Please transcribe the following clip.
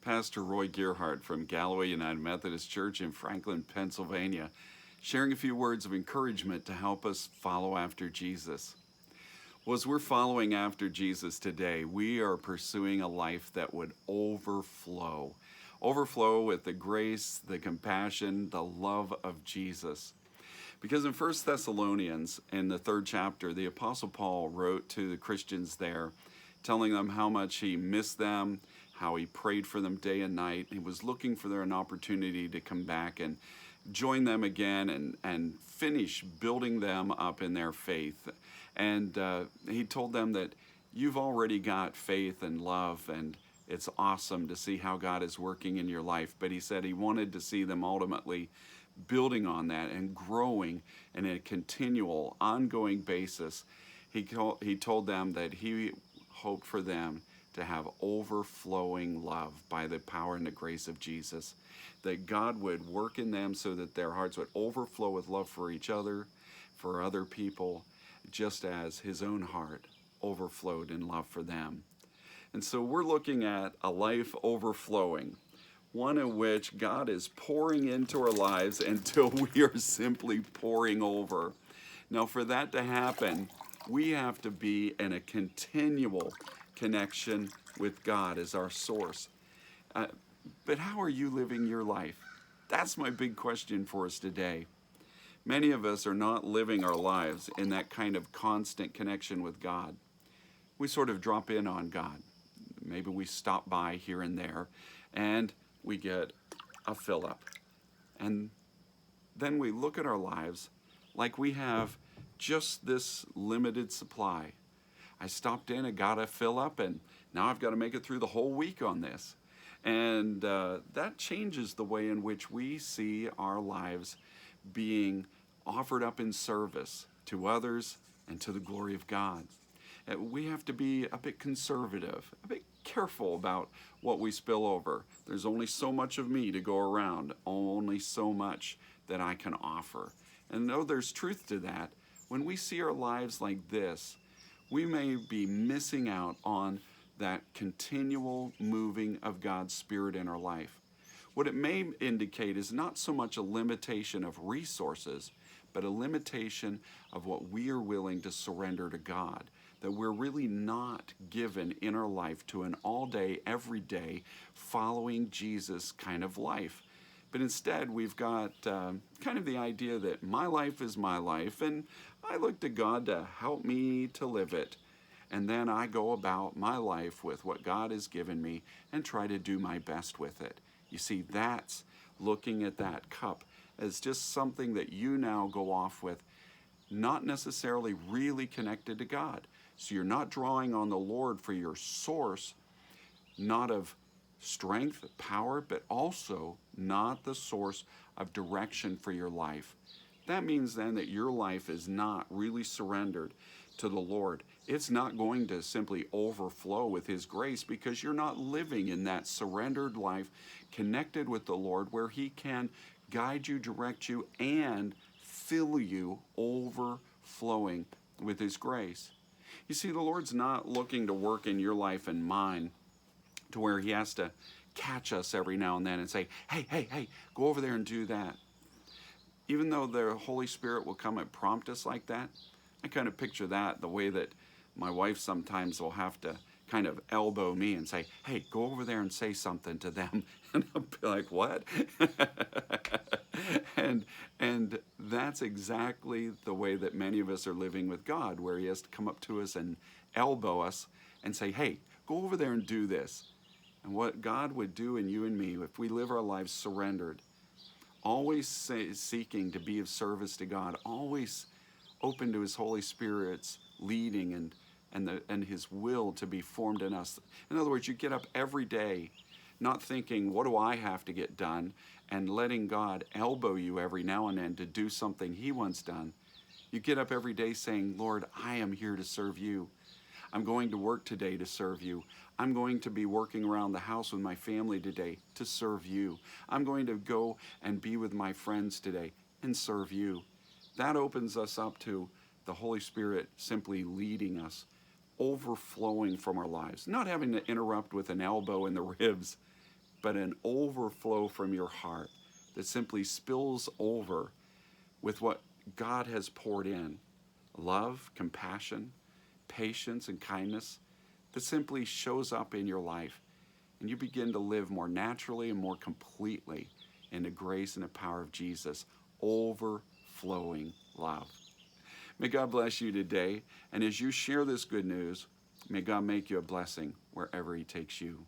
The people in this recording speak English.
Pastor Roy Gearhart from Galloway United Methodist Church in Franklin, Pennsylvania, sharing a few words of encouragement to help us follow after Jesus. Well, as we're following after Jesus today, we are pursuing a life that would overflow with the grace, the compassion, the love of Jesus. Because in 1 Thessalonians, in the 3rd chapter, the Apostle Paul wrote to the Christians there, telling them how much he missed them, how he prayed for them day and night. He was looking for an opportunity to come back and join them again and finish building them up in their faith. And he told them that you've already got faith and love, and it's awesome to see how God is working in your life. But he said he wanted to see them ultimately building on that and growing in a continual, ongoing basis. He told them that he hoped for them to have overflowing love by the power and the grace of Jesus, that God would work in them so that their hearts would overflow with love for each other, for other people, just as his own heart overflowed in love for them. And so we're looking at a life overflowing, one in which God is pouring into our lives until we are simply pouring over. Now, for that to happen, we have to be in a continual connection with God as our source. But how are you living your life? That's my big question for us today. Many of us are not living our lives in that kind of constant connection with God. We sort of drop in on God. Maybe we stop by here and there, and we get a fill up. And then we look at our lives like we have just this limited supply. I stopped in and got a fill up, and now I've got to make it through the whole week on this. And that changes the way in which we see our lives being offered up in service to others and to the glory of God. We have to be a bit conservative, a bit careful about what we spill over. There's only so much of me to go around, only so much that I can offer. And though there's truth to that, when we see our lives like this, we may be missing out on that continual moving of God's Spirit in our life. What it may indicate is not so much a limitation of resources, but a limitation of what we are willing to surrender to God. That we're really not given in our life to an all-day, everyday, following Jesus kind of life. But instead, we've got kind of the idea that my life is my life, and I look to God to help me to live it. And then I go about my life with what God has given me and try to do my best with it. You see, that's looking at that cup as just something that you now go off with, not necessarily really connected to God. So you're not drawing on the Lord for your source, not of strength, power, but also not the source of direction for your life. That means then that your life is not really surrendered to the Lord. It's not going to simply overflow with His grace because you're not living in that surrendered life connected with the Lord where He can guide you, direct you, and fill you overflowing with His grace. You see, the Lord's not looking to work in your life and mine to where He has to catch us every now and then and say, hey, go over there and do that. Even though the Holy Spirit will come and prompt us like that, I kind of picture that the way that my wife sometimes will have to kind of elbow me and say, hey, go over there and say something to them. And I'll be like, what? and that's exactly the way that many of us are living with God, where He has to come up to us and elbow us and say, hey, go over there and do this. And what God would do in you and me if we live our lives surrendered, always seeking to be of service to God, always open to His Holy Spirit's leading and His will to be formed in us. In other words, you get up every day not thinking, what do I have to get done, and letting God elbow you every now and then to do something He wants done. You get up every day saying, Lord, I am here to serve You. I'm going to work today to serve You. I'm going to be working around the house with my family today to serve You. I'm going to go and be with my friends today and serve You. That opens us up to the Holy Spirit simply leading us, overflowing from our lives, not having to interrupt with an elbow in the ribs, but an overflow from your heart that simply spills over with what God has poured in: love, compassion, patience, and kindness that simply shows up in your life. And you begin to live more naturally and more completely in the grace and the power of Jesus, overflowing love. May God bless you today. And as you share this good news, may God make you a blessing wherever He takes you.